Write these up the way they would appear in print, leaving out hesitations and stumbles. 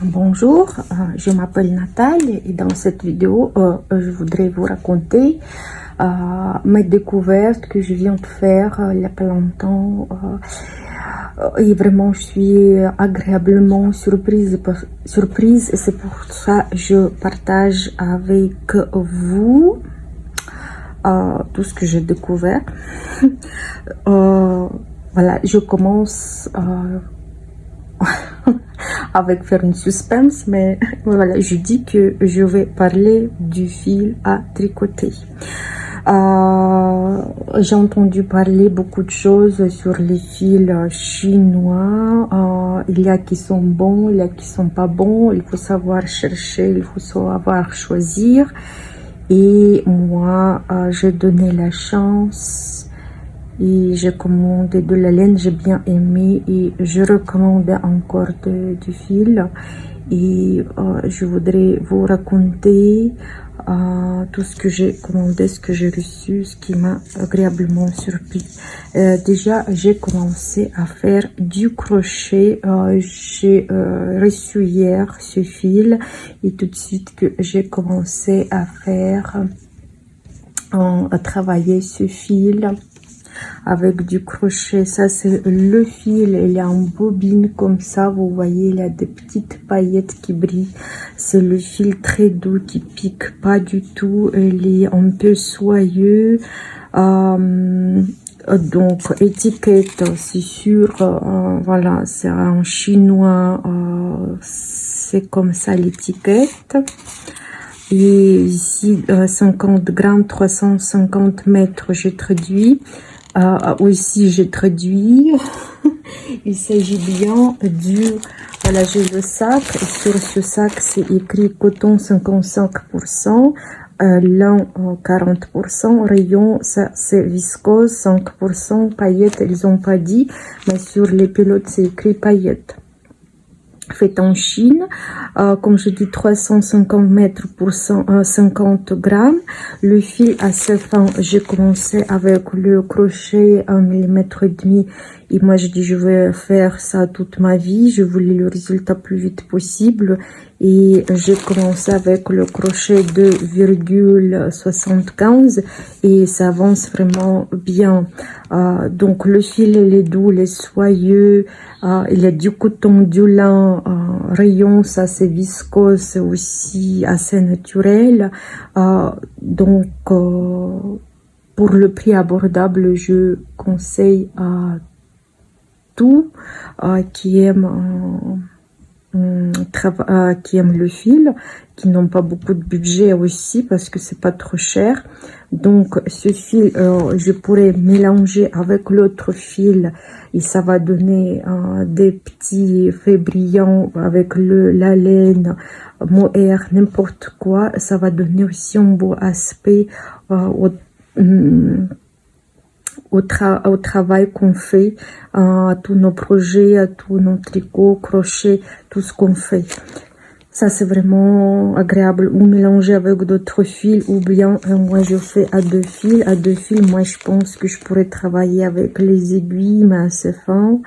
Bonjour, je m'appelle Nathalie et dans cette vidéo, je voudrais vous raconter mes découvertes que je viens de faire il n'y a pas longtemps. Et vraiment, je suis agréablement surprise et c'est pour ça que je partage avec vous tout ce que j'ai découvert. Voilà, je commence avec faire une suspense, mais voilà, je dis que je vais parler du fil à tricoter. J'ai entendu parler beaucoup de choses sur les fils chinois. Il y a qui sont bons, il y a qui sont pas bons. Il faut savoir chercher, il faut savoir choisir. Et moi, j'ai donné la chance et j'ai commandé de la laine, j'ai bien aimé et je recommande encore du fil. Et je voudrais vous raconter tout ce que j'ai commandé, ce que j'ai reçu, ce qui m'a agréablement surpris. Déjà, j'ai commencé à faire du crochet. J'ai reçu hier ce fil et tout de suite que j'ai commencé à faire, à travailler ce fil avec du crochet. Ça c'est le fil, il est en bobine comme ça, vous voyez, il y a des petites paillettes qui brillent. C'est le fil très doux qui pique pas du tout, il est un peu soyeux. Donc étiquette, c'est sûr, voilà, c'est en chinois, c'est comme ça l'étiquette. Et ici 50 grammes, 350 mètres, j'ai traduit. Aussi j'ai traduit. Il s'agit bien du, voilà, j'ai le sac et sur ce sac c'est écrit coton 55%, lin 40%, rayon ça c'est viscose 5%, paillettes ils ont pas dit, mais sur les pilotes c'est écrit paillettes. Fait en Chine, comme je dis 350 mètres pour 50 grammes. Le fil assez fin, j'ai commencé avec le crochet 1,5 mm et moi je dis je vais faire ça toute ma vie, je voulais le résultat plus vite possible et j'ai commencé avec le crochet 2,75 et ça avance vraiment bien. Donc le fil il est doux, il est soyeux, il y a du coton, du lin, rayon, ça c'est viscose, c'est aussi assez naturel. Donc pour le prix abordable, je conseille à tout qui aime le fil, qui n'ont pas beaucoup de budget aussi parce que c'est pas trop cher. Donc ce fil je pourrais mélanger avec l'autre fil et ça va donner des petits faits brillants avec la laine, mohair, n'importe quoi. Ça va donner aussi un beau aspect au travail qu'on fait, à tous nos projets, à tous nos tricots, crochets, tout ce qu'on fait. Ça c'est vraiment agréable, ou mélanger avec d'autres fils, ou bien moi je fais à deux fils. Moi je pense que je pourrais travailler avec les aiguilles, mais assez fin.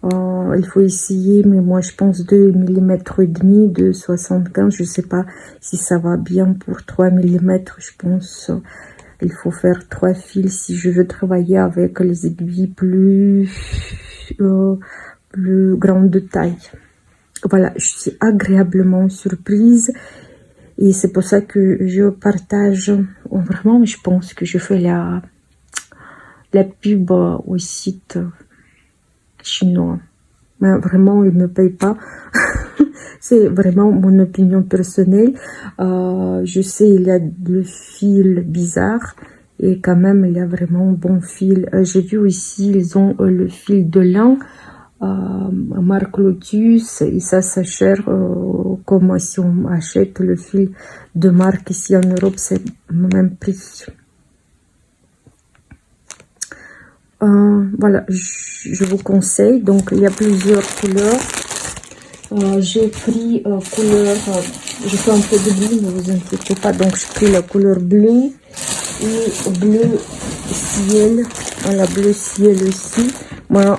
Il faut essayer, mais moi je pense 2,5 mm, 2,75, je sais pas si ça va bien pour 3 mm, je pense. Il faut faire 3 fils si je veux travailler avec les aiguilles plus grandes de taille. Voilà, je suis agréablement surprise et c'est pour ça que je partage. Vraiment, je pense que je fais la pub au site chinois. Mais vraiment, ils ne me payent pas. C'est vraiment mon opinion personnelle. Je sais, il y a le fil bizarre et quand même, il y a vraiment un bon fil. J'ai vu aussi, ils ont le fil de lin, marque Lotus, et ça cher, comme si on achète le fil de marque ici en Europe, c'est le même prix. Voilà, je vous conseille. Donc, il y a plusieurs couleurs. J'ai pris couleur, je fais un peu de bleu, ne vous inquiétez pas. Donc, j'ai pris la couleur bleue et bleu ciel. Voilà, bleu ciel aussi. Moi,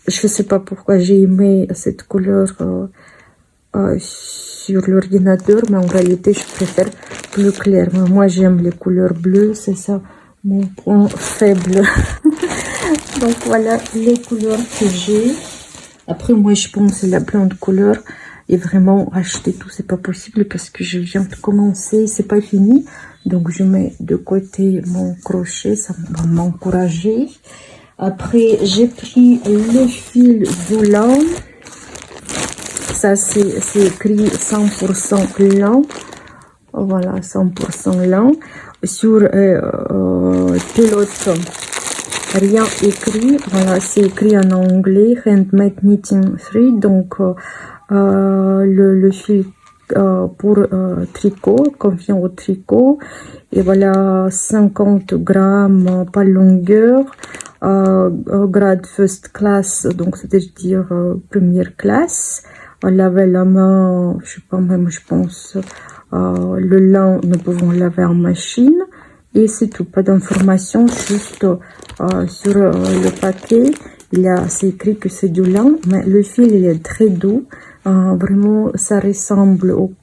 je sais pas pourquoi j'ai aimé cette couleur sur l'ordinateur, mais en réalité je préfère bleu clair. Mais moi j'aime les couleurs bleues, c'est ça mon point faible. Donc voilà les couleurs que j'ai. Après moi je pense qu'il y a plein de couleurs et vraiment acheter tout c'est pas possible parce que je viens de commencer, c'est pas fini. Donc je mets de côté mon crochet, ça va m'encourager. Après j'ai pris le fil volant. Ça c'est écrit 100% lin. Voilà, 100% lin. Sur pelote, rien écrit. Voilà, c'est écrit en anglais. Handmade Knitting 3. Donc le fil pour tricot, convient au tricot. Et voilà, 50 grammes par longueur. Grade first class, donc c'est-à-dire première classe. On lave la main, je sais pas, même je pense le lin nous pouvons laver en machine et c'est tout, pas d'informations, juste sur le paquet c'est écrit que c'est du lin, mais le fil il est très doux, vraiment ça ressemble au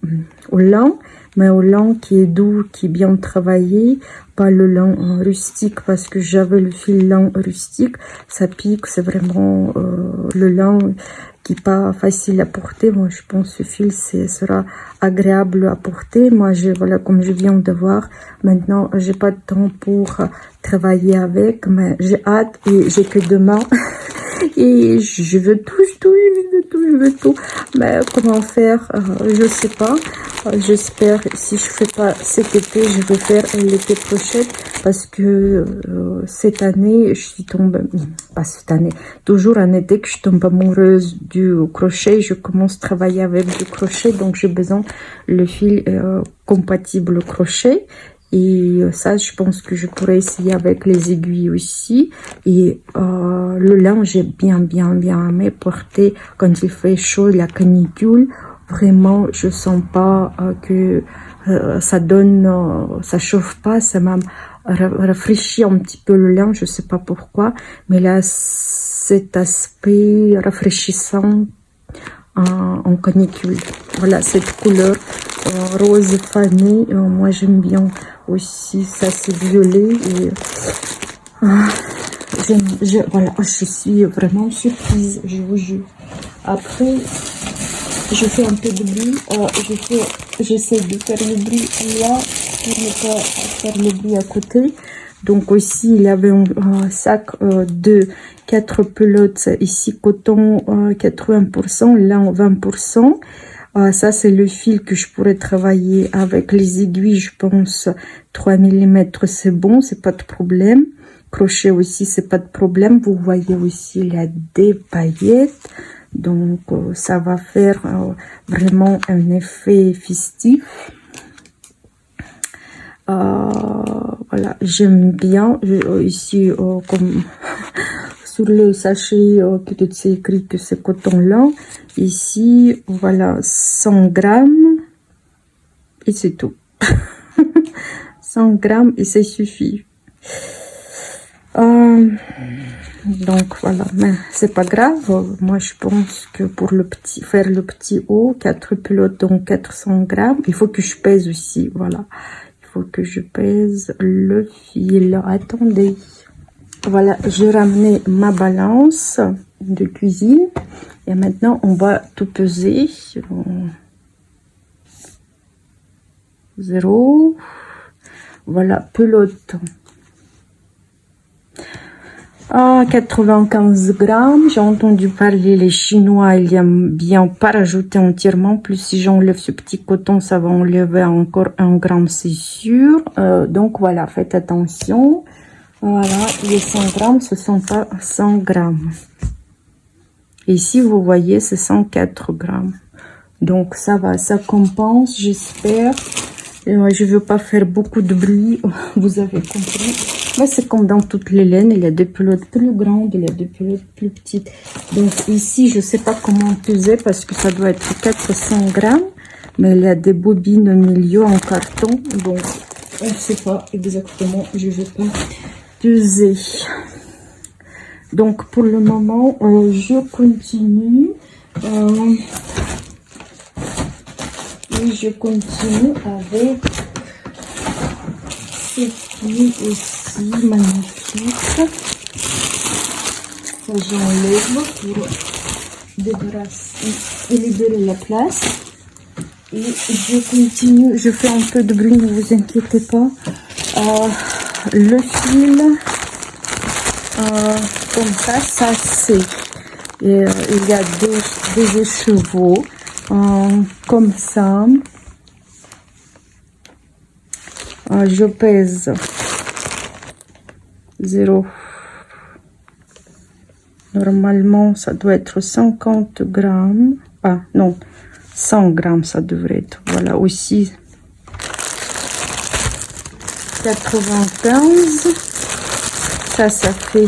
lin, mais au lin qui est doux, qui est bien travaillé, pas le lin rustique, parce que j'avais le fil lin rustique, ça pique, c'est vraiment le lin qui n'est pas facile à porter. Moi je pense que ce fil sera agréable à porter. Moi voilà, comme je viens de voir, maintenant j'ai pas de temps pour travailler avec, mais j'ai hâte et j'ai que demain. Et je veux tout, mais comment faire, je sais pas. J'espère, si je fais pas cet été, je vais faire l'été prochain, parce que cette année, je suis tombée, pas cette année, toujours en été que je tombe amoureuse du crochet, je commence à travailler avec du crochet, donc j'ai besoin le fil compatible au crochet. Et ça, je pense que je pourrais essayer avec les aiguilles aussi. Et le lin, j'ai bien aimé porter quand il fait chaud, la canicule. Vraiment, je sens pas que ça donne, ça chauffe pas, ça m'a rafraîchi un petit peu le lin, je sais pas pourquoi. Mais là, cet aspect rafraîchissant en canicule. Voilà, cette couleur rose fané, moi j'aime bien aussi, ça c'est violet et voilà, je suis vraiment surprise, je vous jure. Après je fais un peu de bruit, j'essaie de faire le bruit là pour ne pas faire le bruit à côté. Donc aussi il y avait un sac de 4 pelotes ici, coton 80%, là 20%. Ça c'est le fil que je pourrais travailler avec les aiguilles, je pense 3 mm c'est bon, c'est pas de problème. Crochet aussi c'est pas de problème. Vous voyez aussi il y a des paillettes, donc ça va faire vraiment un effet festif. Voilà, j'aime bien ici comme sur le sachet que c'est écrit que c'est coton lin. Ici voilà 100 grammes et c'est tout. 100 grammes et ça suffit. Donc voilà, mais c'est pas grave. Moi je pense que pour faire le petit haut, 4 pelotes donc 400 grammes, il faut que je pèse aussi. Voilà, il faut que je pèse le fil. Attendez. Voilà, j'ai ramené ma balance de cuisine et maintenant on va tout peser. 0. Voilà, pelote. 95 grammes. J'ai entendu parler les Chinois, ils aiment bien pas rajouter entièrement. Plus si j'enlève ce petit coton, ça va enlever encore 1 gramme, c'est sûr. Donc voilà, faites attention. Voilà, les 100 grammes, ce sont pas 100 grammes. Ici, vous voyez, c'est 104 grammes. Donc ça va, ça compense, j'espère. Je veux pas faire beaucoup de bruit, vous avez compris. Mais c'est comme dans toutes les laines, il y a des pelotes plus grandes, il y a des pelotes plus petites. Donc ici, je sais pas comment peser parce que ça doit être 400 grammes. Mais il y a des bobines au milieu en carton. Donc, je sais pas exactement, je vais pas peser. Donc pour le moment, je continue. Et je continue avec ce fil aussi magnifique. Ça, j'enlève pour débarrasser et libérer la place. Et je continue, je fais un peu de bruit, ne vous inquiétez pas. Le fil, comme ça c'est. Et, il y a des écheveaux, comme ça. Je pèse 0. Normalement, ça doit être 50 grammes. Ah, non. 100 grammes, ça devrait être. Voilà, aussi 95. Ça fait.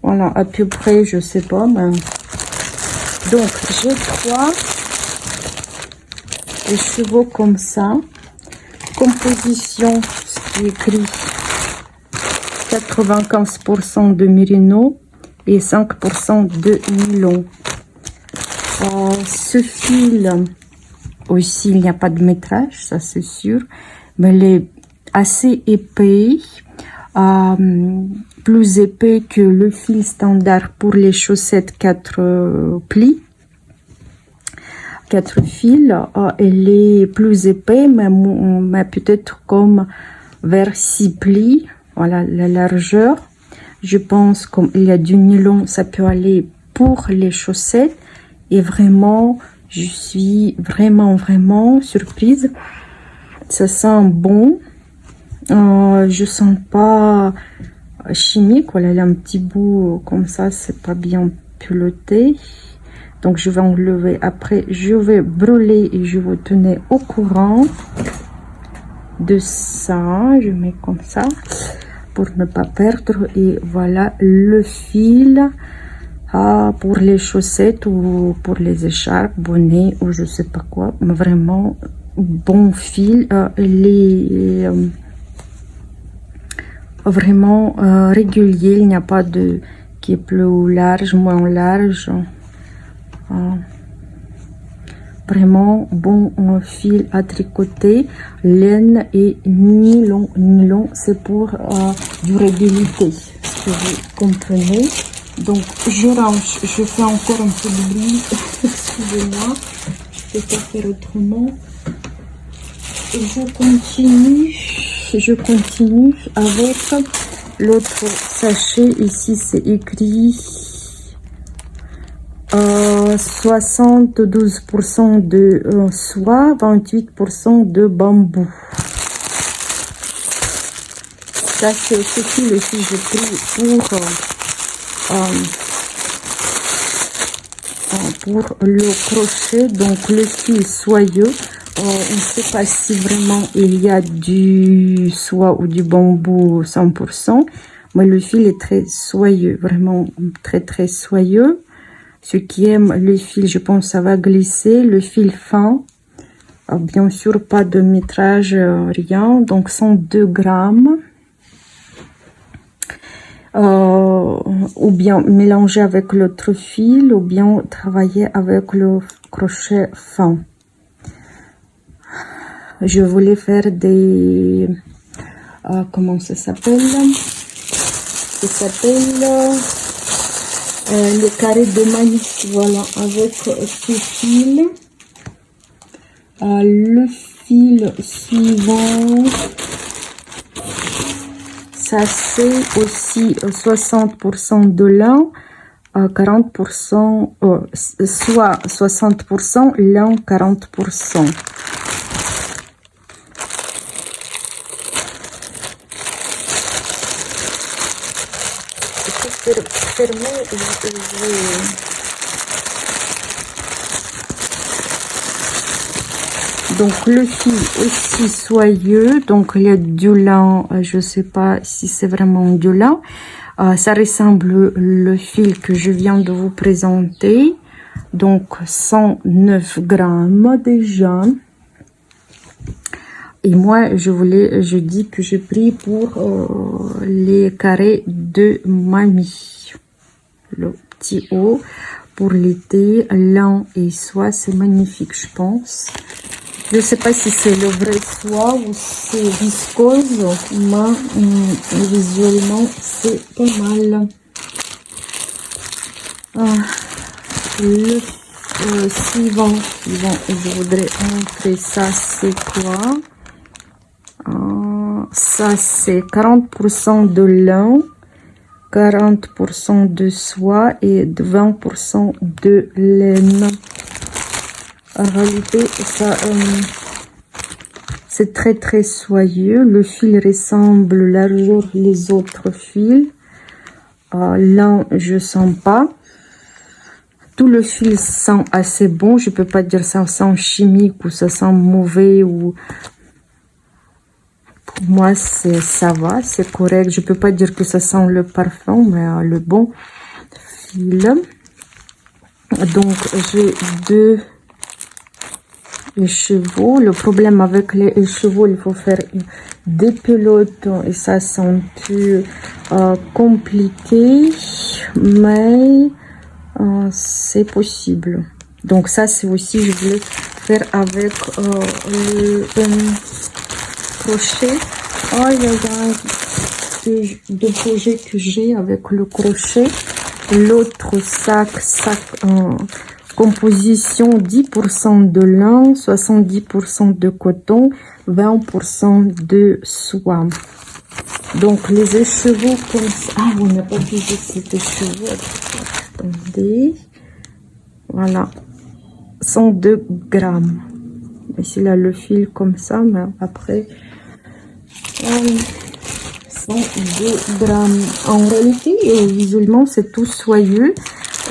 Voilà, à peu près, je sais pas, mais. Donc, j'ai 3 écheveaux comme ça. Composition, ce qui est écrit 95% de mérino et 5% de nylon. Ce fil aussi, il n'y a pas de métrage, ça c'est sûr, mais il est assez épais, plus épais que le fil standard pour les chaussettes 4 plis. 4 fils, elle est plus épais, mais peut-être comme vers 6 plis. Voilà la largeur. Je pense comme il y a du nylon, ça peut aller pour les chaussettes. Et vraiment, je suis vraiment surprise. Ça sent bon. Je sens pas chimique. Voilà, il y a un petit bout comme ça, c'est pas bien piloté. Donc je vais enlever. Après, je vais brûler et je vous tenir au courant de ça. Je mets comme ça pour ne pas perdre. Et voilà le fil pour les chaussettes ou pour les écharpes, bonnets ou je sais pas quoi. Mais vraiment bon fil. Il est vraiment régulier. Il n'y a pas de qui est plus large, moins large. Vraiment bon fil à tricoter, laine et nylon. Nylon, c'est pour durabilité, ce que vous comprenez. Donc je range, je fais encore un peu de bruit. Excusez-moi, je peux pas faire autrement. Et je continue avec l'autre sachet. Ici c'est écrit 72% de soie, 28% de bambou. Ça c'est ce fil aussi j'ai pris pour le crochet. Donc le fil soyeux, on ne sait pas si vraiment il y a du soie ou du bambou 100%, mais le fil est très soyeux, vraiment très soyeux. Ceux qui aiment le fil, je pense ça va glisser. Le fil fin, bien sûr pas de métrage, rien. Donc 102 grammes. Ou bien mélanger avec l'autre fil, ou bien travailler avec le crochet fin. Je voulais faire des... comment ça s'appelle? Ça s'appelle... les carrés de maïs, voilà, avec ce fil. Le fil suivant, ça c'est aussi 60% de lin, 40%, soit 60% lin, 40%. Donc le fil aussi soyeux, donc il y a du lin, je sais pas si c'est vraiment du lin, ça ressemble le fil que je viens de vous présenter, donc 109 grammes déjà. Et moi je dis que j'ai pris pour les carrés de mamie, le petit haut pour l'été, lin et soie, c'est magnifique, je pense. Je ne sais pas si c'est le vrai soie ou c'est viscose, mais visuellement, c'est pas mal. Le suivant, je voudrais montrer ça, c'est quoi? Ça, c'est 40% de lin, 40% de soie et 20% de laine. En réalité, ça, c'est très très soyeux. Le fil ressemble largeur les autres fils. Lin, je sens pas. Tout le fil sent assez bon. Je peux pas dire ça sent chimique ou ça sent mauvais ou... Pour moi, ça va, c'est correct. Je peux pas dire que ça sent le parfum, mais le bon fil. Donc, j'ai 2 écheveaux. Le problème avec les écheveaux, il faut faire des pelotes et ça c'est un peu compliqué, mais c'est possible. Donc ça, c'est aussi, je voulais faire avec le crochet. Oh, il y a deux projets que j'ai avec le crochet. L'autre sac composition 10% de lin, 70% de coton, 20% de soie. Donc les écheveaux comme ça. Ah, on n'a pas vu cet écheveau. Attendez. Voilà. 102 grammes. Ici là le fil comme ça, mais après 102 grammes. En réalité, visuellement, c'est tout soyeux.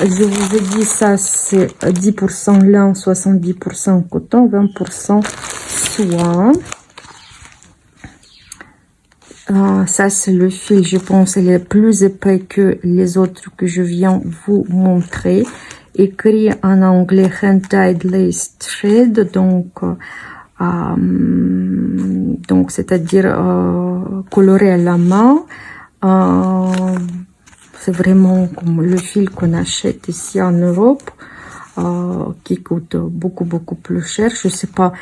Je vous ai dit ça, c'est 10% lin, 70% coton, 20% soie. Ça, c'est le fil, je pense, il est plus épais que les autres que je viens vous montrer. Écrit en anglais hand-dyed lace thread, donc c'est-à-dire coloré à la main. C'est vraiment comme le fil qu'on achète ici en Europe, qui coûte beaucoup plus cher. Je sais pas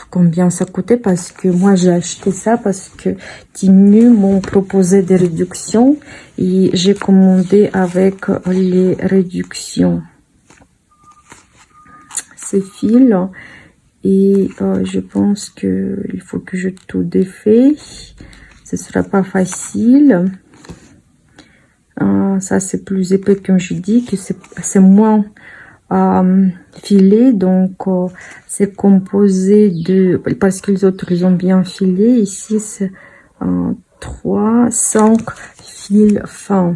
combien ça coûtait parce que moi j'ai acheté ça parce que Temu m'ont proposé des réductions et j'ai commandé avec les réductions ces fils. Et je pense que il faut que je tout défais. Ce sera pas facile. Ça c'est plus épais, comme je dis, que c'est moins filé. Donc c'est composé de, parce que les autres ils ont bien filé. Ici c'est 5 fils fins.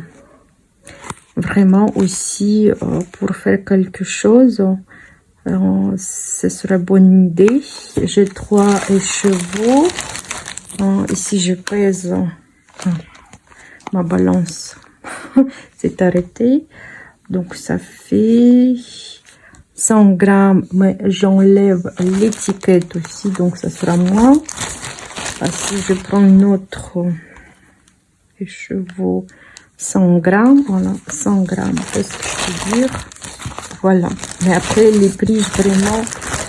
Vraiment aussi pour faire quelque chose. Ce serait bonne idée. J'ai 3 écheveaux. Ici, je pèse. Ma balance s'est arrêtée. Donc, ça fait 100 grammes. Mais j'enlève l'étiquette aussi. Donc, ça sera moins. Si je prends une autre écheveau, 100 grammes. Voilà, 100 grammes. Qu'est-ce que je peux dire? Voilà. Mais après, les prix, vraiment,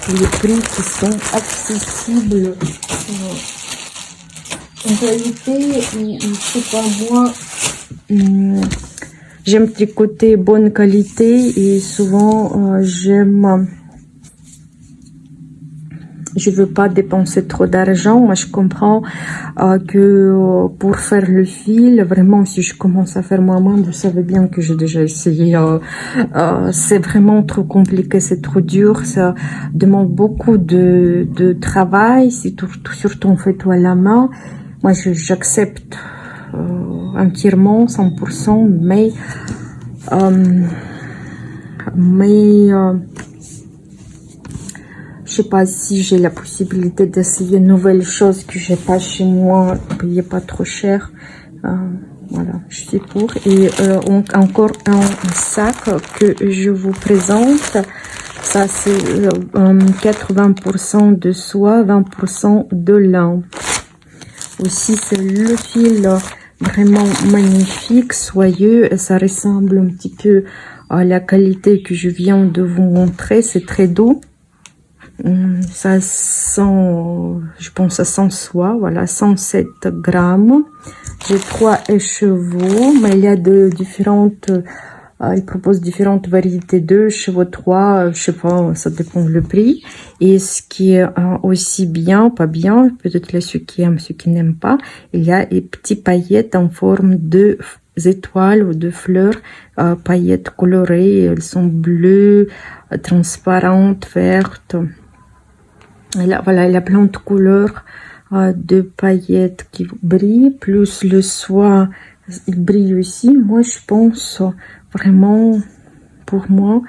les prix qui sont accessibles. En réalité, je sais pas, moi, j'aime tricoter bonne qualité et souvent, je veux pas dépenser trop d'argent. Moi, je comprends que pour faire le fil, vraiment, si je commence à faire moi-même, vous savez bien que j'ai déjà essayé. C'est vraiment trop compliqué, c'est trop dur. Ça demande beaucoup de travail, surtout on fait tout à la main. Moi, j'accepte entièrement, 100%, mais je sais pas si j'ai la possibilité d'essayer de nouvelles choses que j'ai pas chez moi, payer pas trop cher. Voilà, je suis pour. Et encore un sac que je vous présente. Ça, c'est 80% de soie, 20% de lin. Aussi, c'est le fil vraiment magnifique, soyeux, et ça ressemble un petit peu à la qualité que je viens de vous montrer. C'est très doux. Ça sent, je pense, ça sent soie. Voilà, 107 grammes. J'ai 3 écheveaux, mais il y a de différentes... il propose différentes variétés de chevaux, 3, je sais pas, ça dépend le prix. Et ce qui est aussi bien, pas bien, peut-être là ceux qui aiment, ceux qui n'aiment pas, il y a des petites paillettes en forme de étoiles ou de fleurs, paillettes colorées, elles sont bleues, transparentes, vertes. Et là, voilà, il y a plein de couleurs de paillettes qui brillent, plus le soie, il brille aussi. Moi, je pense vraiment, pour moi,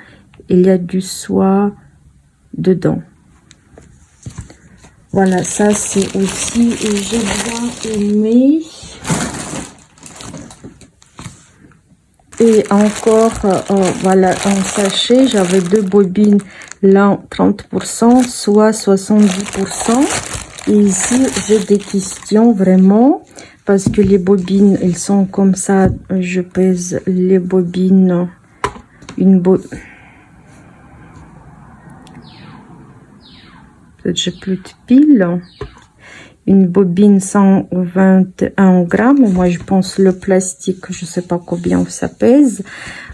il y a du soie dedans. Voilà, ça c'est aussi, et j'ai bien aimé. Et encore, voilà, en sachet, j'avais 2 bobines, là 30%, soit 70%. Et ici, j'ai des questions vraiment, parce que les bobines, elles sont comme ça. Je pèse les bobines, peut-être j'ai plus de piles. Une bobine 121 grammes. Moi, je pense le plastique, je sais pas combien ça pèse.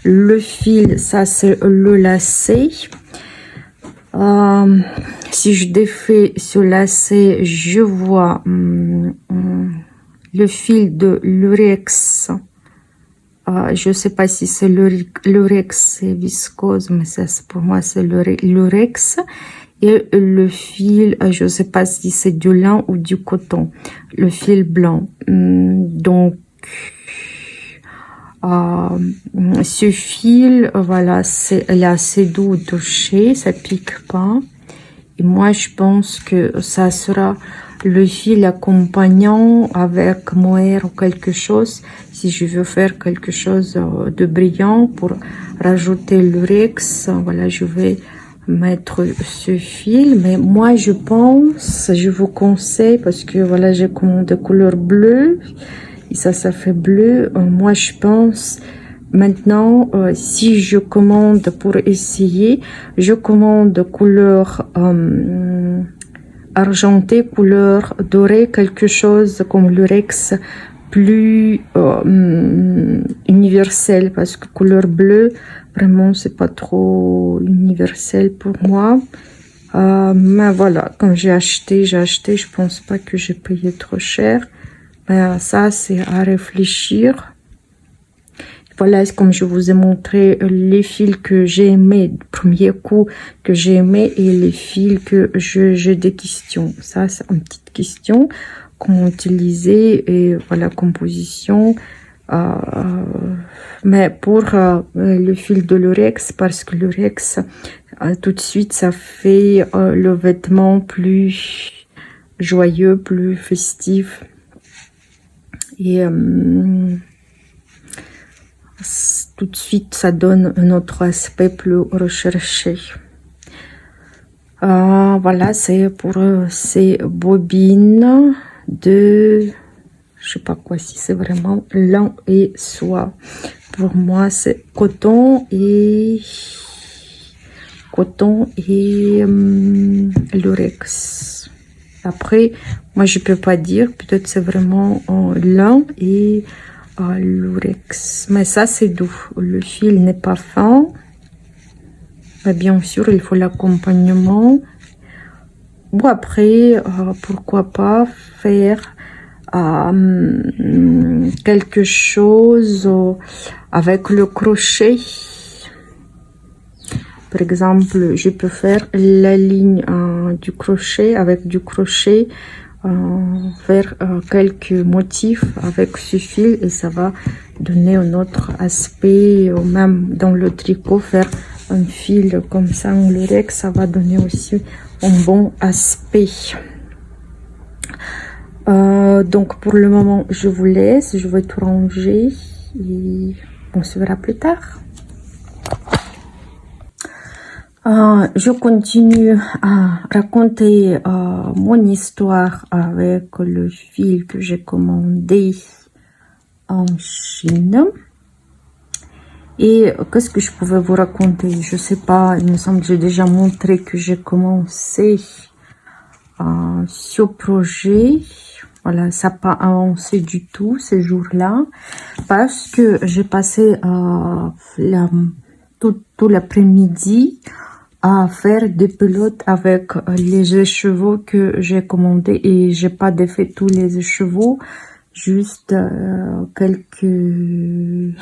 Le fil, ça c'est le lacet. Si je défais ce lacet, je vois le fil de l'urex. Je sais pas si c'est l'urex viscose, mais ça, pour moi, c'est l'urex. Et le fil, je sais pas si c'est du lin ou du coton, le fil blanc. Donc, ce fil, voilà, il est assez doux au toucher, ça pique pas. Et moi, je pense que ça sera le fil accompagnant avec mohair ou quelque chose. Si je veux faire quelque chose de brillant pour rajouter l'urex, voilà, je vais mettre ce fil. Mais moi, je pense, je vous conseille, parce que voilà, j'ai commandé couleur bleue. Et ça fait bleu. Moi, je pense... Maintenant, si je commande pour essayer, je commande couleur argentée, couleur dorée, quelque chose comme l'urex plus universel, parce que couleur bleue, vraiment, c'est pas trop universel pour moi. Mais voilà, quand j'ai acheté, je pense pas que j'ai payé trop cher. Mais ça, c'est à réfléchir. Voilà, comme je vous ai montré les fils que j'ai aimés, du premier coup que j'ai aimé, et les fils que j'ai des questions. Ça, c'est une petite question. Comment utiliser, et voilà, composition. Mais pour le fil de l'urex, parce que l'urex, tout de suite, ça fait le vêtement plus joyeux, plus festif. Et... tout de suite, ça donne un autre aspect plus recherché. Voilà, c'est pour ces bobines de... Je sais pas quoi, si c'est vraiment lin et soie. Pour moi, c'est coton et lurex. Après, moi, je peux pas dire. Peut-être c'est vraiment lin et... lurex, mais ça c'est doux, le fil n'est pas fin, mais bien sûr il faut l'accompagnement. Bon, après pourquoi pas faire quelque chose avec le crochet. Par exemple, je peux faire la ligne du crochet, avec du crochet, faire quelques motifs avec ce fil, et ça va donner un autre aspect. Même dans le tricot, faire un fil comme ça en lurex, ça va donner aussi un bon aspect. Donc pour le moment, je vous laisse, je vais tout ranger et on se verra plus tard. Je continue à raconter mon histoire avec le fil que j'ai commandé en Chine. Et qu'est-ce que je pouvais vous raconter? Je sais pas, il me semble que j'ai déjà montré que j'ai commencé ce projet. Voilà, ça n'a pas avancé du tout ces jours-là parce que j'ai passé tout l'après-midi à faire des pelotes avec les écheveaux que j'ai commandés et j'ai pas défait tous les écheveaux, juste quelques-uns.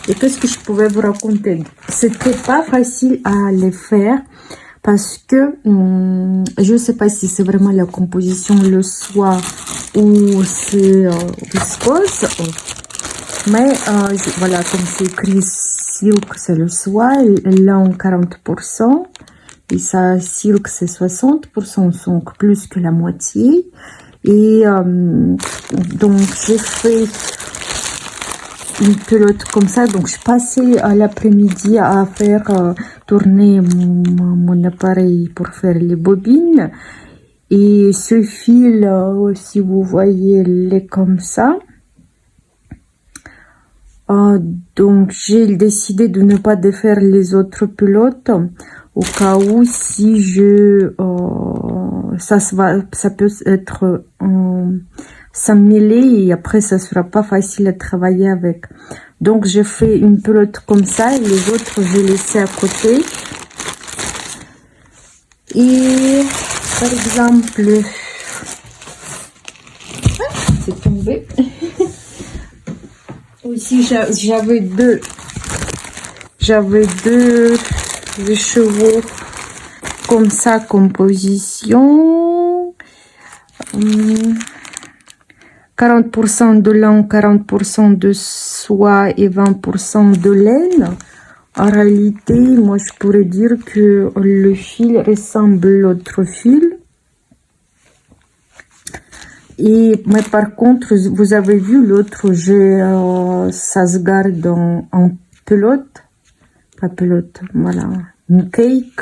Et qu'est-ce que je pouvais vous raconter? C'était pas facile à les faire parce que je sais pas si c'est vraiment la composition le soie ou c'est viscose, mais voilà, comme c'est écrit silk c'est le soie, lin 40% et ça silk c'est 60%, donc plus que la moitié. Et donc j'ai fait une pelote comme ça, donc je passais à l'après-midi à faire tourner mon appareil pour faire les bobines. Et ce fil, si vous voyez, il est comme ça. Donc j'ai décidé de ne pas défaire les autres pelotes au cas où si ça peut être s'emmêler et après ça sera pas facile à travailler avec. Donc j'ai fait une pelote comme ça et les autres j'ai laissé à côté. Et par exemple, c'est tombé. Aussi j'avais deux chevaux comme ça, composition 40% de lin, 40% de soie et 20% de laine. En réalité, moi je pourrais dire que le fil ressemble à l'autre fil. Mais par contre, vous avez vu l'autre, ça se garde en pelote. Pas pelote, voilà, une cake.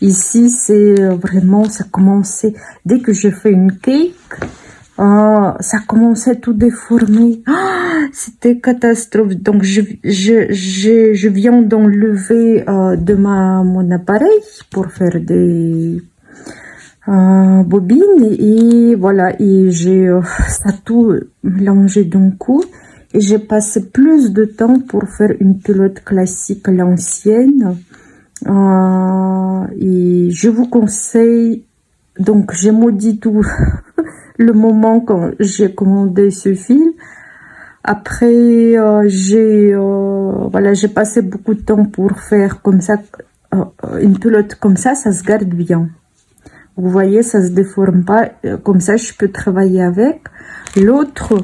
Ici, c'est vraiment, ça commençait, dès que j'ai fait une cake, ça commençait tout déformé. C'était catastrophe. Donc, je viens d'enlever de mon appareil pour faire des bobines et voilà, et j'ai ça tout mélangé d'un coup et j'ai passé plus de temps pour faire une pelote classique à l'ancienne. Et je vous conseille, donc j'ai maudit tout le moment quand j'ai commandé ce fil. Après j'ai passé beaucoup de temps pour faire comme ça une pelote comme ça se garde bien. Vous voyez, ça se déforme pas, comme ça je peux travailler avec. L'autre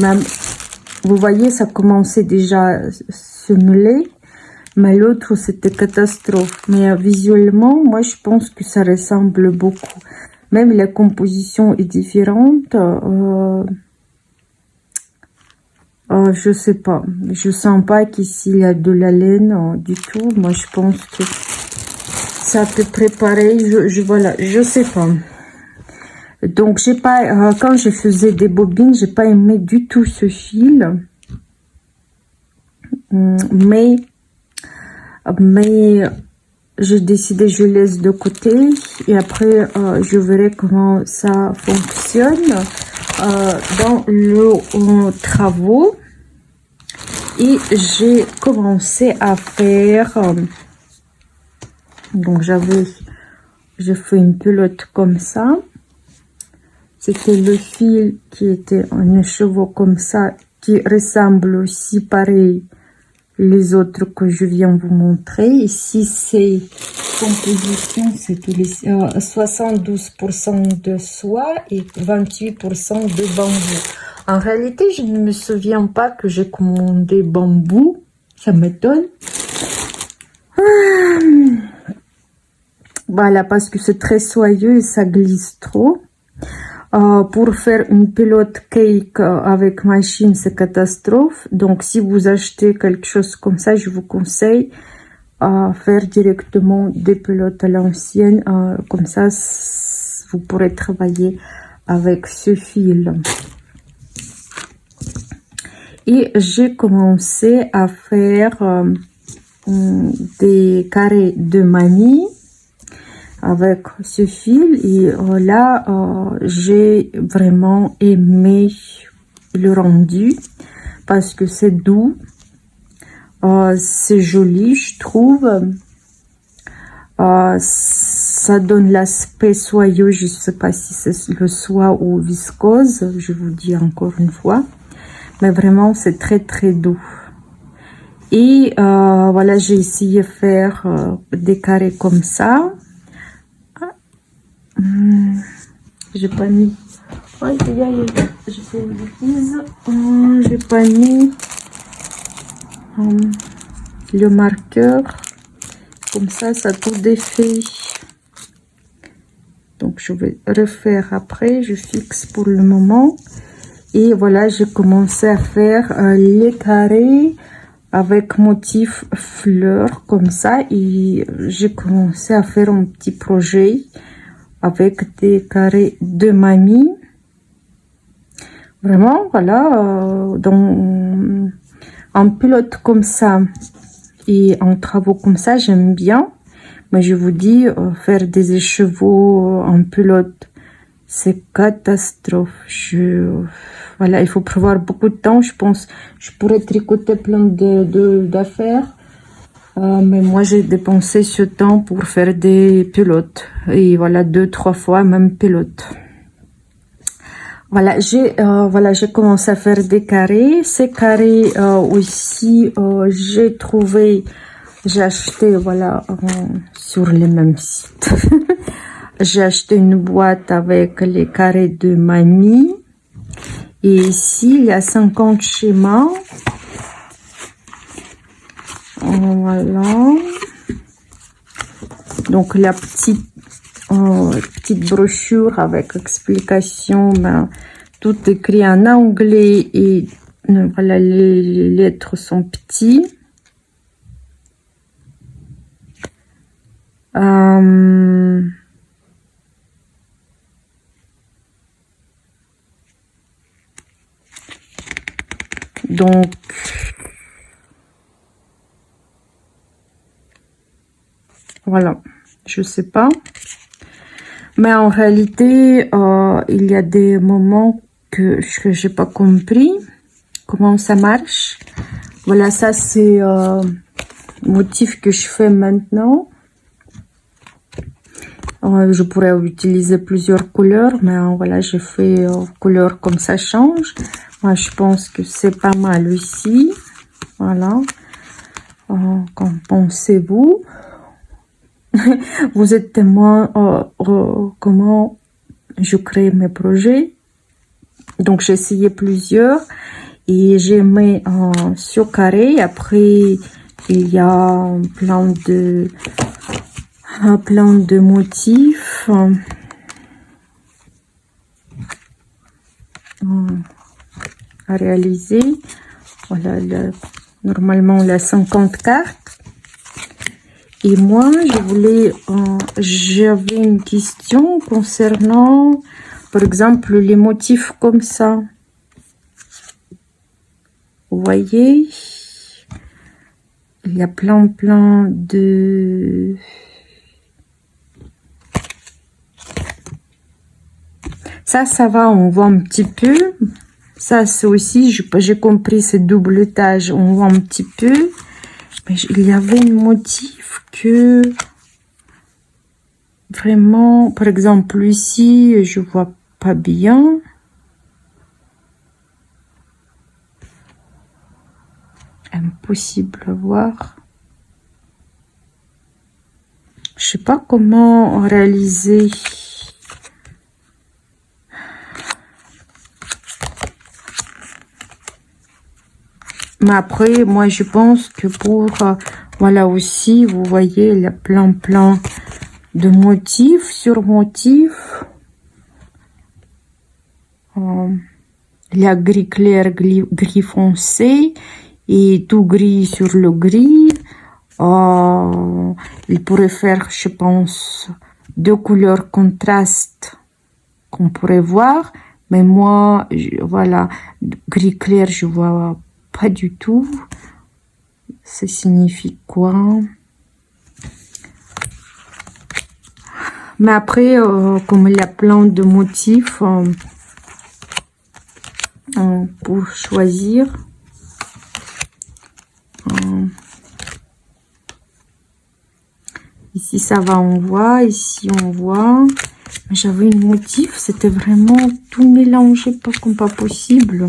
même, vous voyez, ça commençait déjà à se mêler, mais l'autre c'était catastrophe. Mais visuellement, moi je pense que ça ressemble beaucoup. Même la composition est différente. Je sais pas, je sens pas qu'ici il y a de la laine du tout. Moi je pense que c'est à peu près pareil. Voilà, je sais pas. Donc j'ai pas, quand je faisais des bobines, j'ai pas aimé du tout ce fil. Mais j'ai décidé, je laisse de côté et après je verrai comment ça fonctionne dans le travaux. Et j'ai commencé à faire donc j'ai fait une pelote comme ça. C'était le fil qui était en écheveau comme ça, qui ressemble aussi pareil les autres que je viens vous montrer. Ici c'est composition, c'est 72% de soie et 28% de bambou. En réalité, je ne me souviens pas que j'ai commandé bambou, ça m'étonne. Voilà, parce que c'est très soyeux et ça glisse trop. Pour faire une pelote cake avec machine, c'est catastrophe. Donc, si vous achetez quelque chose comme ça, je vous conseille faire directement des pelotes à l'ancienne. Comme ça, vous pourrez travailler avec ce fil. Et j'ai commencé à faire des carrés de mamie avec ce fil. Et là, j'ai vraiment aimé le rendu parce que c'est doux, c'est joli, je trouve. Ça donne l'aspect soyeux, je ne sais pas si c'est le soie ou viscose, je vous dis encore une fois. Mais vraiment, c'est très très doux. Et voilà, j'ai essayé de faire des carrés comme ça. J'ai pas mis... j'ai fait une bêtise. J'ai pas mis le marqueur. Comme ça tout défait. Donc, je vais refaire après. Je fixe pour le moment. Et voilà, j'ai commencé à faire les carrés avec motif fleurs comme ça. Et j'ai commencé à faire un petit projet avec des carrés de mamie. Vraiment, voilà, dans un pilote comme ça et en travaux comme ça, j'aime bien. Mais je vous dis, faire des écheveaux en pilote, c'est catastrophe. Voilà, il faut prévoir beaucoup de temps. Je pense je pourrais tricoter plein d'affaires. Mais moi, j'ai dépensé ce temps pour faire des pilotes. Et voilà, 2-3 fois, même pilote. Voilà, j'ai commencé à faire des carrés. Ces carrés aussi, j'ai acheté, voilà, sur les mêmes sites. J'ai acheté une boîte avec les carrés de mamie. Et ici, il y a 50 schémas. Voilà. Donc, la petite brochure avec explication, ben, tout écrit en anglais et voilà, les lettres sont petites. Donc, voilà, je sais pas. Mais en réalité, il y a des moments que j'ai pas compris comment ça marche. Voilà, ça c'est le motif que je fais maintenant. Je pourrais utiliser plusieurs couleurs, mais voilà, j'ai fait couleur comme ça change. Moi, je pense que c'est pas mal aussi. Voilà. Qu'en pensez-vous? Vous êtes témoin comment je crée mes projets. Donc, j'ai essayé plusieurs et j'ai mis sur carré. Après, il y a plein de motifs. À réaliser. Voilà, normalement, la 50 cartes. Et moi, j'avais une question concernant, par exemple, les motifs comme ça. Vous voyez, il y a plein de... Ça va, on voit un petit peu. Ça, c'est aussi, j'ai compris, c'est double tâche, on voit un petit peu. Mais il y avait un motif que... Vraiment, par exemple, ici, je vois pas bien. Impossible à voir. Je sais pas comment réaliser. Mais après, moi, je pense que pour... voilà aussi, vous voyez, il y a plein de motifs sur motifs. Il y a gris clair, gris foncé et tout gris sur le gris. Il pourrait faire, je pense, 2 couleurs contrastes qu'on pourrait voir. Mais moi, voilà, gris clair, je vois pas du tout. Ça signifie quoi? Mais après, comme il y a plein de motifs pour choisir. Ici, ça va, on voit. Ici, on voit. J'avais une motif, c'était vraiment tout mélangé, pas comme pas possible.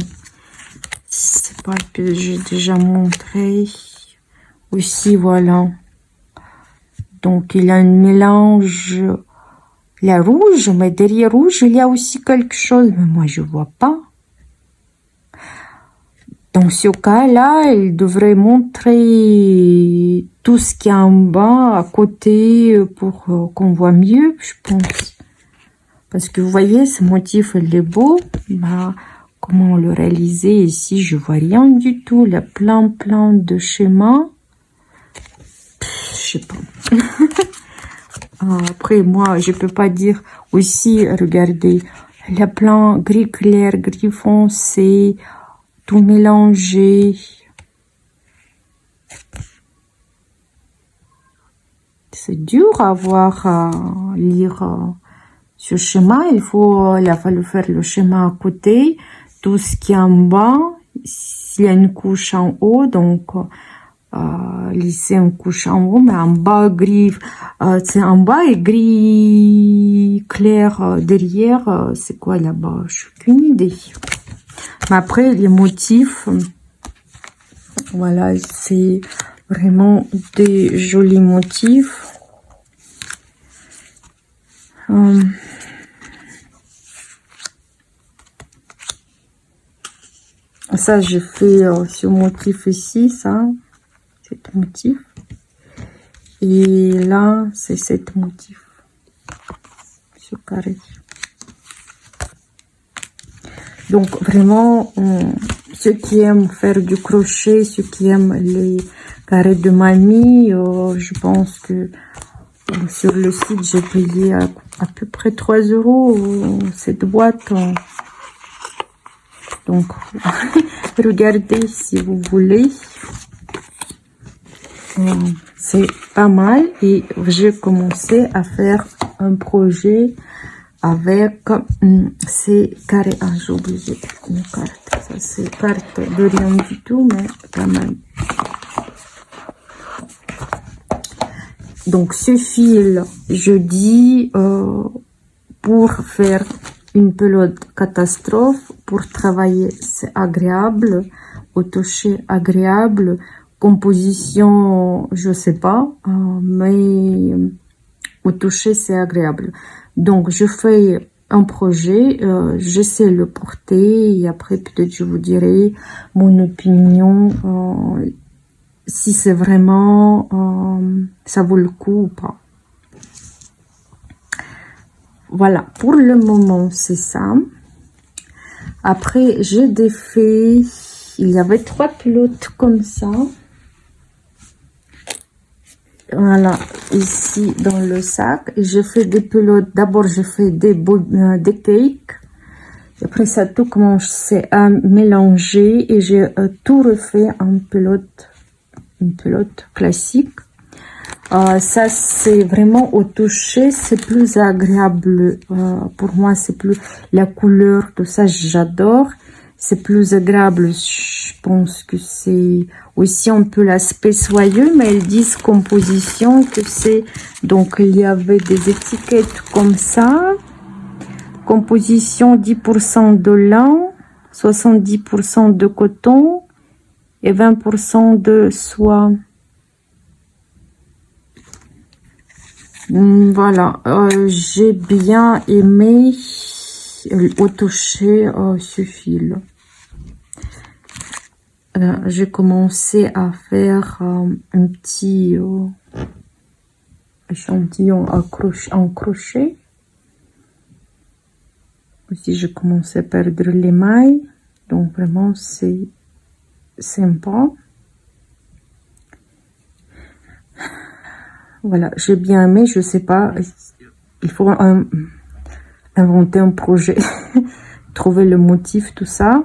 C'est pas que j'ai déjà montré. Aussi, voilà. Donc, il y a un mélange. Il y a rouge, mais derrière rouge, il y a aussi quelque chose. Mais moi, je vois pas. Dans ce cas-là, il devrait montrer tout ce qui est en bas, à côté, pour qu'on voit mieux, je pense. Parce que vous voyez, ce motif, il est beau. Bah, comment le réaliser ici? Je vois rien du tout. Il y a plein de schémas. Je sais pas. Après, moi, je peux pas dire aussi, regardez, il y a plein gris clair, gris foncé, tout mélangé. C'est dur à voir, à lire ce schéma. Il a fallu faire le schéma à côté. Tout ce qui est en bas, s'il y a une couche en haut, donc lisser une couche en haut, mais en bas gris, c'est en bas et gris clair derrière. C'est quoi là-bas? Je n'ai aucune idée. Mais après, les motifs, voilà, c'est vraiment des jolis motifs. Ça, j'ai fait ce motif ici, ça, cet motif. Et là, c'est cet motif, ce carré. Donc, vraiment, ceux qui aiment faire du crochet, ceux qui aiment les carrés de mamie, je pense que sur le site, j'ai payé à peu près 3 € cette boîte. Donc, regardez si vous voulez. C'est pas mal. Et j'ai commencé à faire un projet avec ces carrés. Ah, j'ai oublié une carte. Ça, c'est carte de rien du tout, mais quand même. Donc, ce fil, je dis, pour faire une pelote catastrophe, pour travailler, c'est agréable, au toucher agréable, composition, je sais pas, mais au toucher, c'est agréable. Donc, je fais un projet, j'essaie de le porter, et après, peut-être, je vous dirai mon opinion, si c'est vraiment, ça vaut le coup ou pas. Voilà, pour le moment, c'est ça. Après, j'ai défait, il y avait 3 pelotes comme ça. Voilà, ici dans le sac. J'ai fait des pelotes. D'abord, j'ai fait des cakes. Et après, ça tout commencé à mélanger et j'ai tout refait en pelote, une pelote classique. Ça, c'est vraiment au toucher, c'est plus agréable. Pour moi, c'est plus la couleur, tout ça, j'adore. C'est plus agréable. Je pense que c'est aussi un peu l'aspect soyeux, mais ils disent composition que c'est. Donc, il y avait des étiquettes comme ça. Composition 10% de lin, 70% de coton et 20% de soie. Voilà, j'ai bien aimé au toucher ce fil. J'ai commencé à faire un petit échantillon en crochet. Aussi, j'ai commencé à perdre les mailles. Donc, vraiment, c'est sympa. Voilà, j'ai bien aimé, je sais pas, il faut inventer un projet, trouver le motif, tout ça.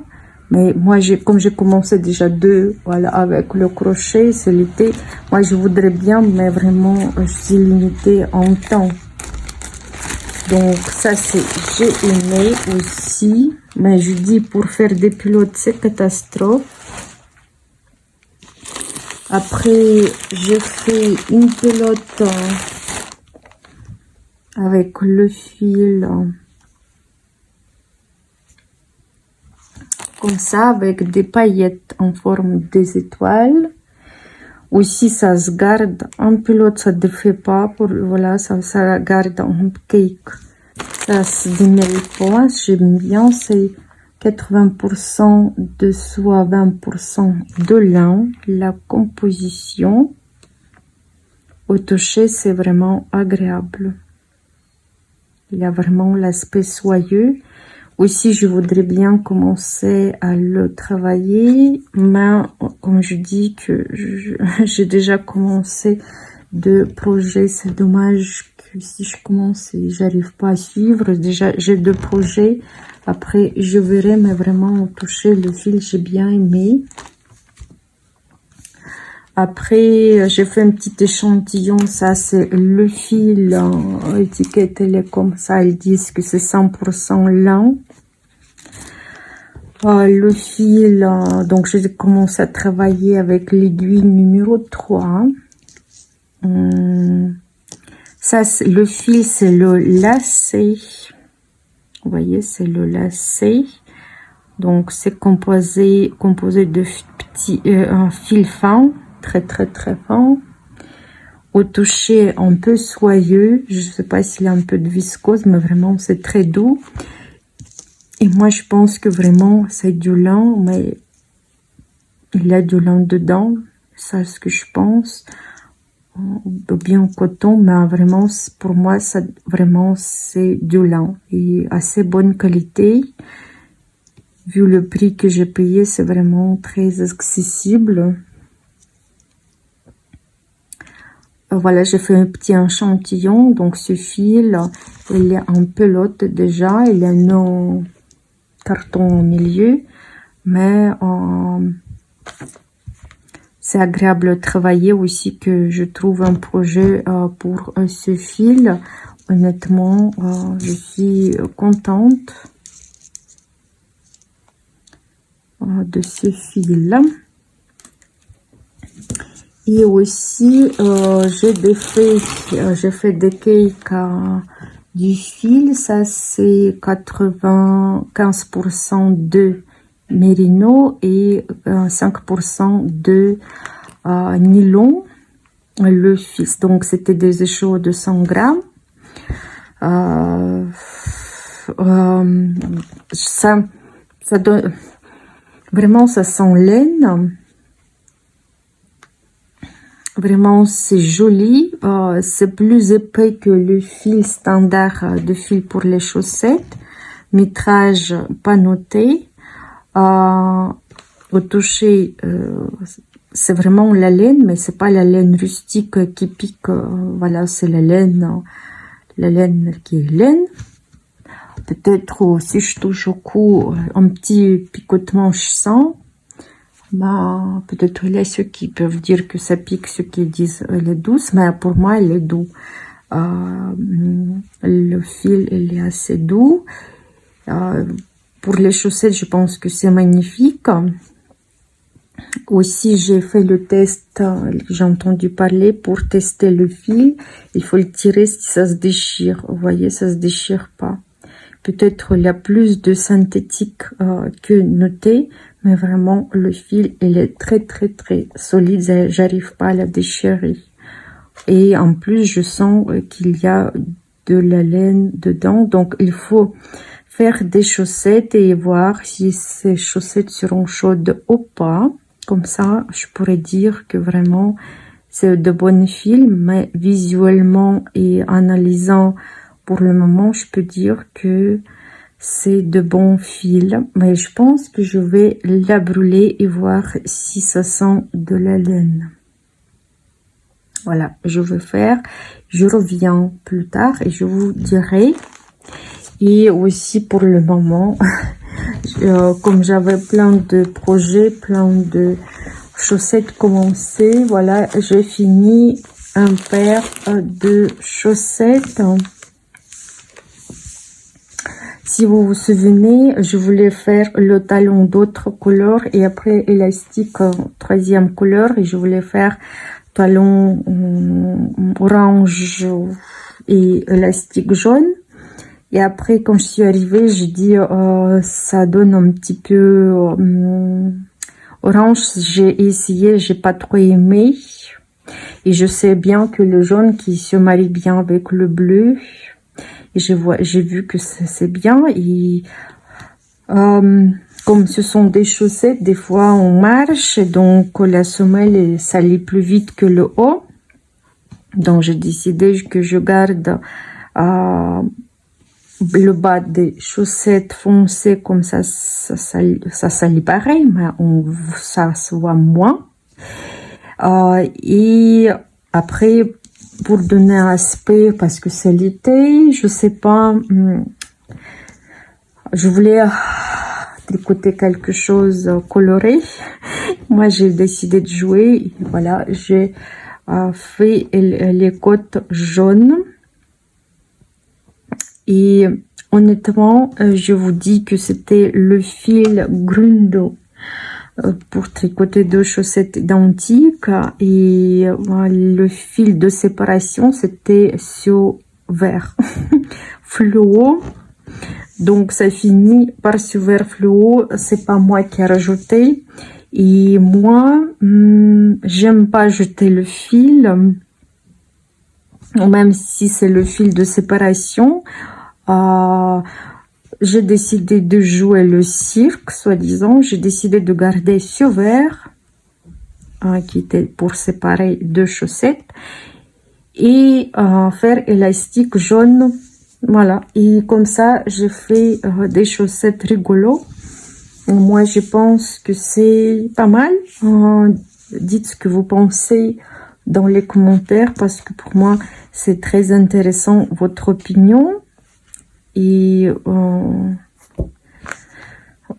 Mais moi, comme j'ai commencé déjà 2, voilà, avec le crochet, c'est l'été. Moi, je voudrais bien, mais vraiment, je suis limitée en temps. Donc, ça, j'ai aimé aussi. Mais je dis, pour faire des pilotes, c'est catastrophe. Après, j'ai fait une pelote avec le fil comme ça, avec des paillettes en forme des étoiles. Aussi, ça se garde en pelote, ça ne défait pas. Voilà, ça garde en cake. Ça se démêle pas. J'aime bien, c'est 80% de soie, 20% de lin. La composition au toucher, c'est vraiment agréable. Il y a vraiment l'aspect soyeux. Aussi, je voudrais bien commencer à le travailler, mais comme je dis que j'ai déjà commencé 2 projets, c'est dommage que si je commence et j'arrive pas à suivre. Déjà, j'ai 2 projets. Après, je verrai, mais vraiment toucher le fil, j'ai bien aimé. Après, j'ai fait un petit échantillon. Ça, c'est le fil. Étiquette, elle est comme ça. Ils disent que c'est 100% lin. Le fil, donc j'ai commencé à travailler avec l'aiguille numéro 3. Ça, le fil, c'est le lacet. Vous voyez, c'est le lacet. Donc, c'est composé de petits fil fin, très fin. Au toucher un peu soyeux. Je ne sais pas s'il y a un peu de viscose, mais vraiment, c'est très doux. Et moi, je pense que vraiment, c'est du lin, mais il y a du lin dedans. Ça, c'est ce que je pense. Ou bien coton, mais vraiment, pour moi, ça, vraiment, c'est du lin. Et assez bonne qualité. Vu le prix que j'ai payé, c'est vraiment très accessible. Voilà, j'ai fait un petit échantillon. Donc, ce fil, il est en pelote déjà. Il y a un carton au milieu. Mais c'est agréable de travailler aussi, que je trouve un projet pour ce fil. Honnêtement, je suis contente de ce fil. Et aussi, j'ai fait des cakes du fil. Ça, c'est 95% de mérino et 5% de nylon. Le fil, donc c'était des échos de 100 grammes. Ça donne vraiment, ça sent laine. Vraiment, c'est joli. C'est plus épais que le fil standard de fil pour les chaussettes. Métrage pas noté. Au toucher, c'est vraiment la laine, mais c'est pas la laine rustique qui pique. Voilà, c'est la laine qui est laine. Peut-être si je touche au cou, un petit picotement, je sens. Bah, peut-être il y a ceux qui peuvent dire que ça pique, ceux qui disent elle est douce, mais pour moi elle est doux. Le fil il est assez doux. Pour les chaussettes, je pense que c'est magnifique. Aussi, j'ai fait le test, j'ai entendu parler, pour tester le fil, il faut le tirer si ça se déchire. Vous voyez, ça se déchire pas. Peut-être il y a plus de synthétique que noté, mais vraiment le fil il est très solide, j'arrive pas à la déchirer. Et en plus je sens qu'il y a de la laine dedans, donc il faut faire des chaussettes et voir si ces chaussettes seront chaudes ou pas. Comme ça je pourrais dire que vraiment c'est de bons fils, mais visuellement et analysant pour le moment, je peux dire que c'est de bons fils, mais je pense que je vais la brûler et voir si ça sent de la laine. Voilà, je vais faire. Je reviens plus tard et je vous dirai. Et aussi pour le moment, comme j'avais plein de projets, plein de chaussettes commencées, voilà, j'ai fini un paire de chaussettes. Si vous vous souvenez, je voulais faire le talon d'autres couleurs et après élastique troisième couleur, et je voulais faire talon orange et élastique jaune. Et après, quand je suis arrivée, j'ai dit ça donne un petit peu orange. J'ai essayé, j'ai pas trop aimé. Et je sais bien que le jaune qui se marie bien avec le bleu. Et j'ai vu que c'est bien. Et comme ce sont des chaussettes, des fois on marche, donc la semelle s'allie plus vite que le haut. Donc j'ai décidé que je garde le bas des chaussettes foncées, comme ça s'allie pareil, mais ça se voit moins. Et après, pour donner un aspect, parce que c'est l'été, je sais pas, je voulais tricoter quelque chose coloré. Moi, j'ai décidé de jouer. Et voilà, j'ai fait les côtes jaunes. Et honnêtement, je vous dis que c'était le fil Grundo pour tricoter deux chaussettes identiques, et le fil de séparation c'était sur vert fluo, donc ça finit par ce vert fluo. C'est pas moi qui ai rajouté, et moi j'aime pas jeter le fil, même si c'est le fil de séparation. J'ai décidé de jouer le cirque, soi-disant. J'ai décidé de garder ce vert, qui était pour séparer deux chaussettes, et faire élastique jaune. Voilà. Et comme ça, j'ai fait des chaussettes rigolos. Moi, je pense que c'est pas mal. Dites ce que vous pensez dans les commentaires, parce que pour moi, c'est très intéressant votre opinion. Et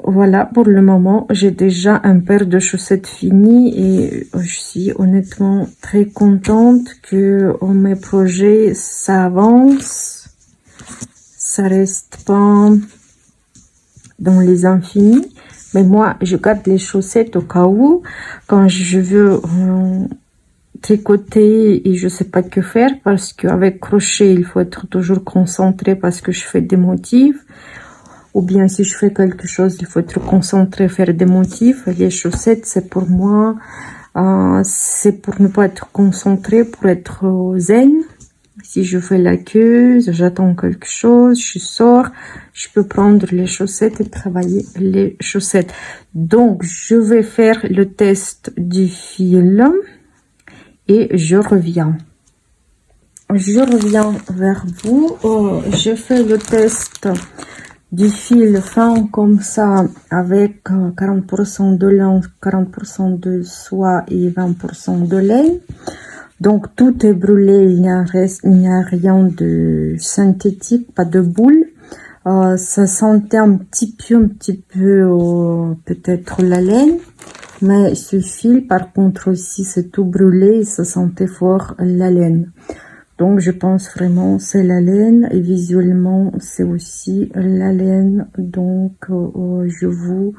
voilà, pour le moment, j'ai déjà un paire de chaussettes finies, et je suis honnêtement très contente que mes projets, ça avance. Ça reste pas dans les infinis. Mais moi, je garde les chaussettes au cas où, quand je veux tricoter et je sais pas que faire, parce qu'avec crochet il faut être toujours concentré, parce que je fais des motifs, ou bien si je fais quelque chose il faut être concentré, faire des motifs. Les chaussettes, c'est pour moi, c'est pour ne pas être concentré, pour être zen. Si je fais la queue, j'attends quelque chose, je sors, je peux prendre les chaussettes et travailler les chaussettes. Donc je vais faire le test du fil et je reviens. Je reviens vers vous. Je fais le test du fil fin comme ça, avec 40% de laine, 40% de soie et 20% de laine. Donc tout est brûlé, il n'y a rien de synthétique, pas de boule. Ça sentait un petit peu peut-être la laine, mais ce fil par contre aussi c'est tout brûlé, ça sentait fort la laine. Donc je pense vraiment c'est la laine, et visuellement c'est aussi la laine. Donc je vous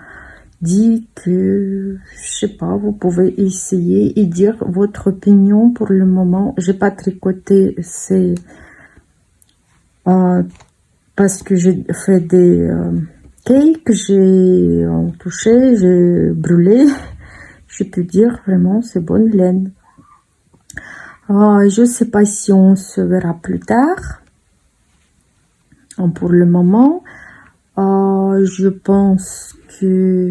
dis que, je sais pas, vous pouvez essayer et dire votre opinion. Pour le moment, j'ai pas tricoté, c'est parce que j'ai fait des cakes, j'ai touché, j'ai brûlé. Je peux dire vraiment c'est bonne laine. Je sais pas si on se verra plus tard. Pour le moment, je pense que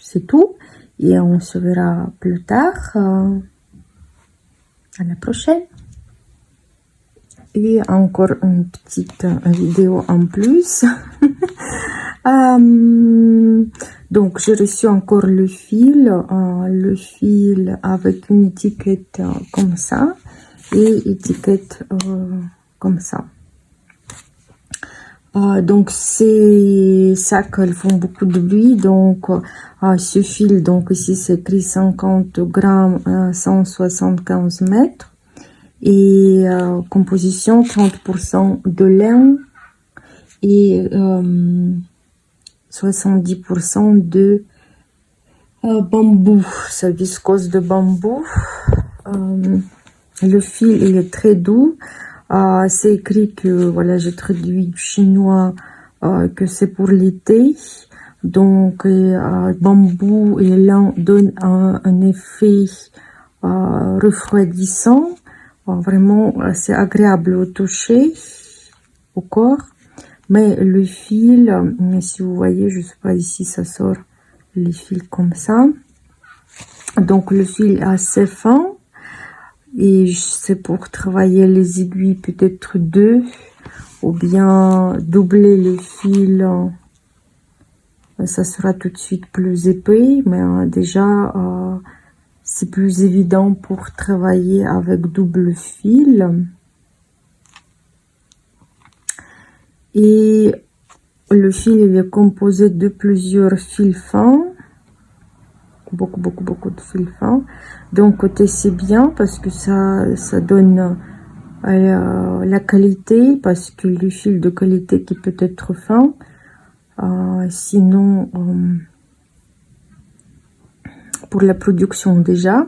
c'est tout, et on se verra plus tard. À la prochaine. Et encore une petite vidéo en plus. Donc j'ai reçu encore le fil avec une étiquette comme ça, et étiquette comme ça. Donc ces sacs, elles font beaucoup de bruit. Donc ce fil, donc ici c'est écrit 50 grammes, 175 mètres. Et composition 30% de lin et 70% de bambou. C'est viscose de bambou. Le fil il est très doux. C'est écrit que, voilà, j'ai traduit du chinois, que c'est pour l'été. Donc, bambou et lin donnent un effet refroidissant. Vraiment, c'est agréable au toucher, au corps. Mais le fil, si vous voyez, je sais pas, ici, ça sort les fils comme ça. Donc, le fil est assez fin. Et c'est pour travailler les aiguilles, peut-être 2, ou bien doubler les fils, ça sera tout de suite plus épais, mais déjà c'est plus évident pour travailler avec double fil. Et le fil il est composé de plusieurs fils fins. Beaucoup de fils fins. D'un côté c'est bien parce que ça donne la qualité, parce que le fil de qualité qui peut être fin, sinon pour la production déjà,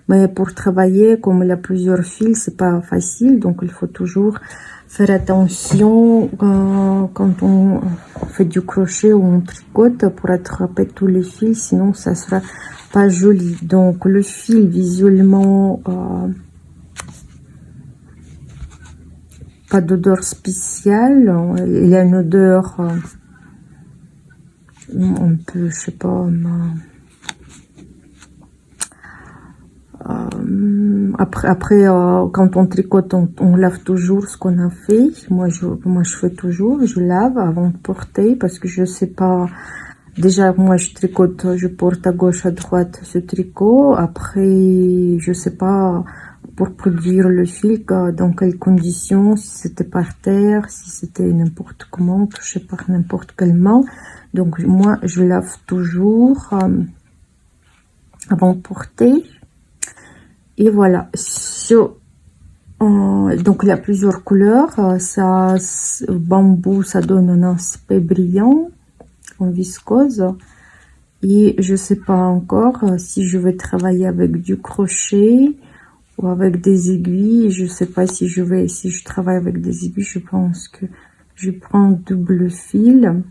mais pour travailler comme il y a plusieurs fils c'est pas facile, donc il faut toujours faire attention quand on fait du crochet ou on tricote pour attraper tous les fils, sinon ça sera pas joli. Donc le fil visuellement pas d'odeur spéciale, il y a une odeur un peu, je sais pas, après quand on tricote on lave toujours ce qu'on a fait. Moi je fais toujours, je lave avant de porter, parce que je sais pas, déjà moi je tricote, je porte à gauche à droite ce tricot, après je sais pas pour produire le fil dans quelles conditions, si c'était par terre, si c'était n'importe comment, touché par n'importe quelle main. Donc moi je lave toujours avant de porter. Et voilà, donc il y a plusieurs couleurs. Ça, bambou, ça donne un aspect brillant en viscose. Et je sais pas encore si je vais travailler avec du crochet ou avec des aiguilles. Je sais pas si je travaille avec des aiguilles, je pense que je prends double fil.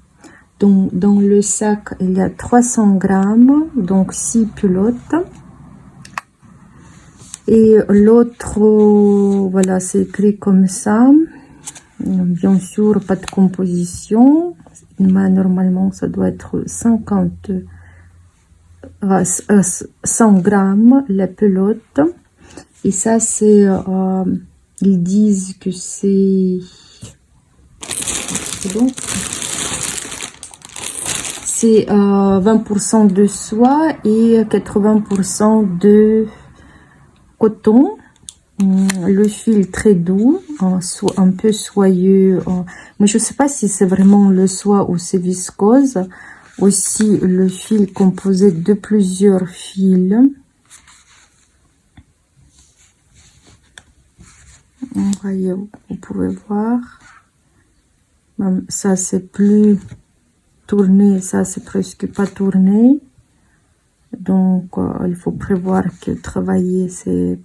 Donc dans le sac il y a 300 grammes, donc 6 pelotes. Et l'autre, voilà, c'est écrit comme ça. Bien sûr, pas de composition. Mais normalement, ça doit être 100 grammes la pelote. Et ça, c'est, ils disent que c'est bon. C'est 20% de soie et 80% de coton. Le fil très doux, un peu soyeux, mais je sais pas si c'est vraiment le soie ou c'est viscose. Aussi le fil composé de plusieurs fils. Voyez, vous pouvez voir, même ça c'est plus tourné, ça c'est presque pas tourné. Donc il faut prévoir que travailler c'est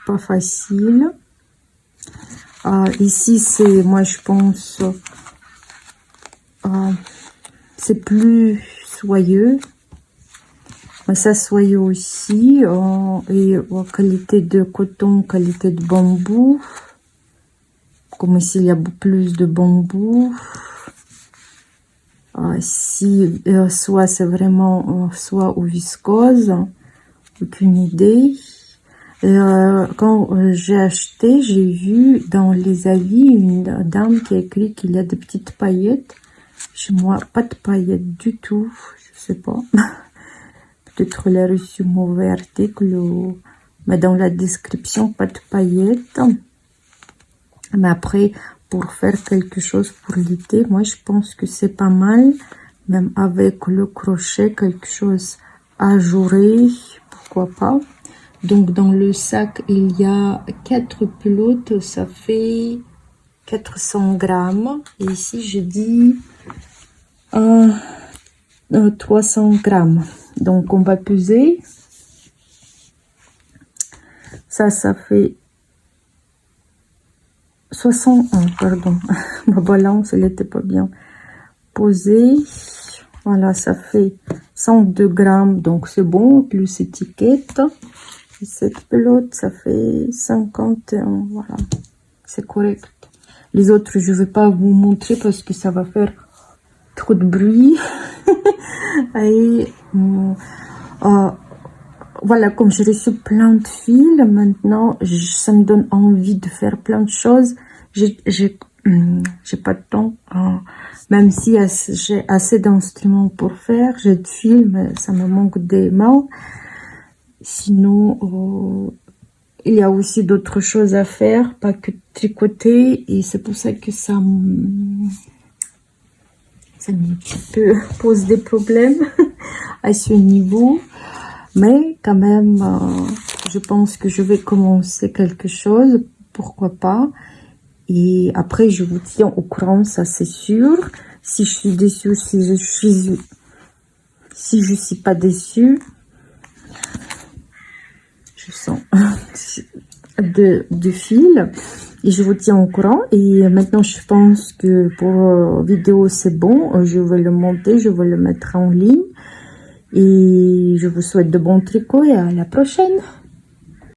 pas facile. Ici c'est, moi je pense, c'est plus soyeux, mais ça soyeux aussi, et qualité de coton, qualité de bambou, comme ici il y a plus de bambou. Si soit c'est vraiment soie ou viscose, aucune idée. Quand j'ai acheté, j'ai vu dans les avis une dame qui a écrit qu'il y a des petites paillettes. Chez moi, pas de paillettes du tout, je sais pas. Peut-être elle a reçu mauvais article, mais dans la description, pas de paillettes. Mais après, pour faire quelque chose pour l'été. Moi, je pense que c'est pas mal, même avec le crochet, quelque chose ajouré, pourquoi pas. Donc, dans le sac, il y a 4 pelotes, ça fait 400 grammes. Et ici, je dis 300 grammes. Donc, on va peser. Ça fait 61, pardon. Ma balance, elle n'était pas bien posée. Voilà, ça fait 102 grammes, donc c'est bon, plus étiquette. Et cette pelote, ça fait 51, voilà, c'est correct. Les autres, je ne vais pas vous montrer parce que ça va faire trop de bruit. Et voilà, comme j'ai reçu plein de fils, maintenant, ça me donne envie de faire plein de choses. J'ai pas de temps, même si j'ai assez d'instruments pour faire, j'ai de fils, mais ça me manque des mains. Sinon, il y a aussi d'autres choses à faire, pas que tricoter, et c'est pour ça que ça me pose des problèmes à ce niveau. Mais quand même, je pense que je vais commencer quelque chose, pourquoi pas. Et après, je vous tiens au courant, ça c'est sûr. Si je suis déçue, si je suis pas déçue, je sens de fil. Et je vous tiens au courant. Et maintenant, je pense que pour vidéo, c'est bon. Je vais le monter, je vais le mettre en ligne. Et je vous souhaite de bons tricots et à la prochaine.